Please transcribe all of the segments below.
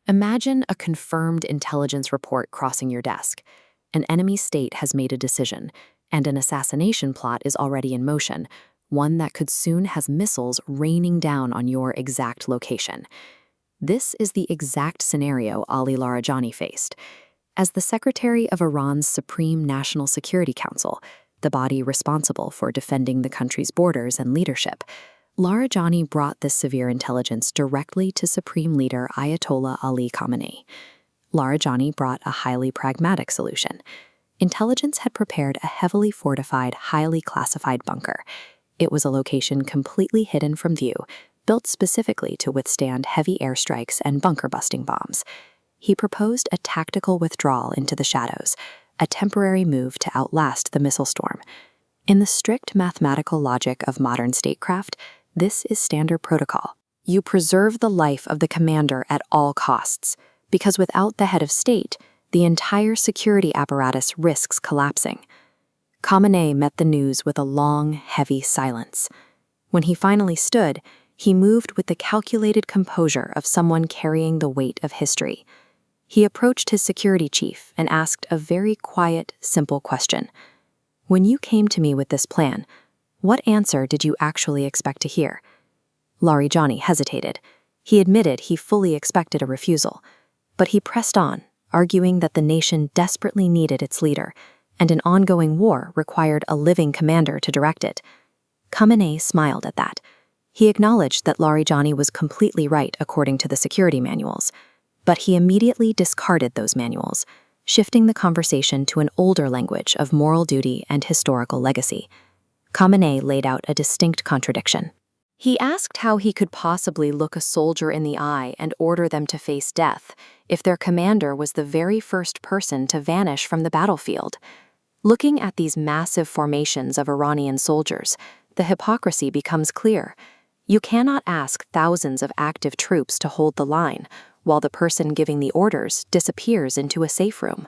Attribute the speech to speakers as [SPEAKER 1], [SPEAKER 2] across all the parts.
[SPEAKER 1] Imagine a confirmed intelligence report crossing your desk. An enemy state has made a decision, and an assassination plot is already in motion, one that could soon have missiles raining down on your exact location. This is the exact scenario Ali Larijani faced. As the secretary of Iran's Supreme National Security Council, the body responsible for defending the country's borders and leadership, Larijani brought this severe intelligence directly to Supreme Leader Ayatollah Ali Khamenei. Larijani brought a highly pragmatic solution. Intelligence had prepared a heavily fortified, highly classified bunker. It was a location completely hidden from view, built specifically to withstand heavy airstrikes and bunker-busting bombs. He proposed a tactical withdrawal into the shadows, a temporary move to outlast the missile storm. In the strict mathematical logic of modern statecraft, this is standard protocol. You preserve the life of the commander at all costs, because without the head of state, the entire security apparatus risks collapsing. Khamenei met the news with a long, heavy silence. When he finally stood, he moved with the calculated composure of someone carrying the weight of history. He approached his security chief and asked a very quiet, simple question. "When you came to me with this plan, what answer did you actually expect to hear?" Larijani hesitated. He admitted he fully expected a refusal, but he pressed on, arguing that the nation desperately needed its leader, and an ongoing war required a living commander to direct it. Khamenei smiled at that. He acknowledged that Larijani was completely right according to the security manuals, but he immediately discarded those manuals, shifting the conversation to an older language of moral duty and historical legacy. Khamenei laid out a distinct contradiction. He asked how he could possibly look a soldier in the eye and order them to face death if their commander was the very first person to vanish from the battlefield. Looking at these massive formations of Iranian soldiers, the hypocrisy becomes clear. You cannot ask thousands of active troops to hold the line, while the person giving the orders disappears into a safe room.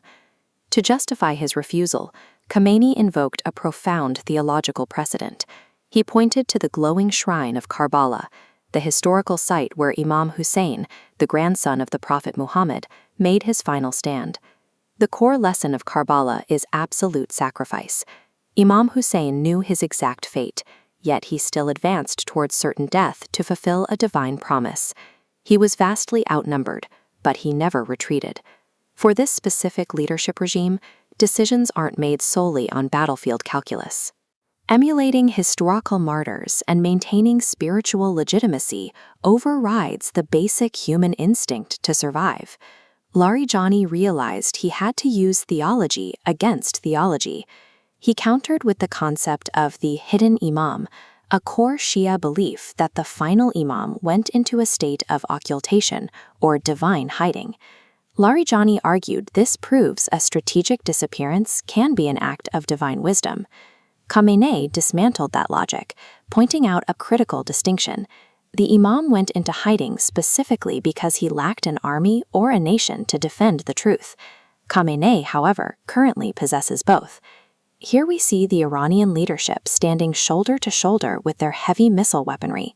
[SPEAKER 1] To justify his refusal, Khamenei invoked a profound theological precedent. He pointed to the glowing shrine of Karbala, the historical site where Imam Hussein, the grandson of the Prophet Muhammad, made his final stand. The core lesson of Karbala is absolute sacrifice. Imam Hussein knew his exact fate, yet he still advanced towards certain death to fulfill a divine promise. He was vastly outnumbered, but he never retreated. For this specific leadership regime, decisions aren't made solely on battlefield calculus. Emulating historical martyrs and maintaining spiritual legitimacy overrides the basic human instinct to survive. Larijani realized he had to use theology against theology. He countered with the concept of the hidden imam, a core Shia belief that the final imam went into a state of occultation or divine hiding. Larijani argued this proves a strategic disappearance can be an act of divine wisdom. Khamenei dismantled that logic, pointing out a critical distinction. The imam went into hiding specifically because he lacked an army or a nation to defend the truth. Khamenei, however, currently possesses both. Here we see the Iranian leadership standing shoulder to shoulder with their heavy missile weaponry.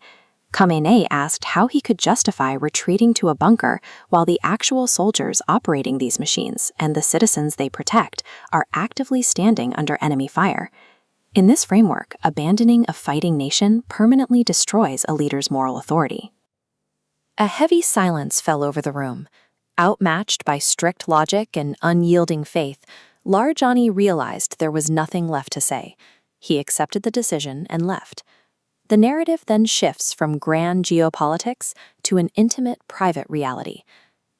[SPEAKER 1] Khamenei asked how he could justify retreating to a bunker while the actual soldiers operating these machines and the citizens they protect are actively standing under enemy fire. In this framework, abandoning a fighting nation permanently destroys a leader's moral authority. A heavy silence fell over the room. Outmatched by strict logic and unyielding faith, Larijani realized there was nothing left to say. He accepted the decision and left. The narrative then shifts from grand geopolitics to an intimate, private reality.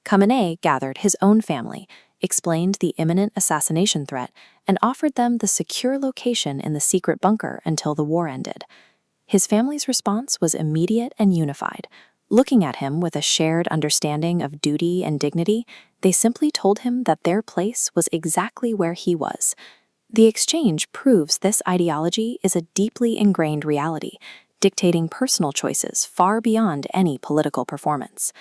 [SPEAKER 1] Khamenei gathered his own family, explained the imminent assassination threat, and offered them the secure location in the secret bunker until the war ended. His family's response was immediate and unified. Looking at him with a shared understanding of duty and dignity, they simply told him that their place was exactly where he was. The exchange proves this ideology is a deeply ingrained reality, dictating personal choices far beyond any political performance.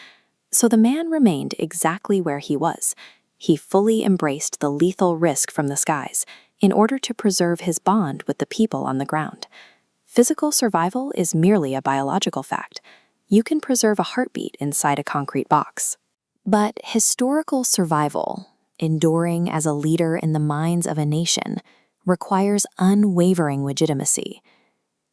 [SPEAKER 1] So the man remained exactly where he was. He fully embraced the lethal risk from the skies in order to preserve his bond with the people on the ground. Physical survival is merely a biological fact. You can preserve a heartbeat inside a concrete box. But historical survival, enduring as a leader in the minds of a nation, requires unwavering legitimacy.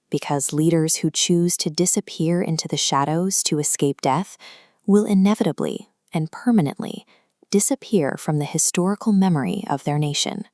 [SPEAKER 1] Because leaders who choose to disappear into the shadows to escape death will inevitably and permanently disappear from the historical memory of their nation.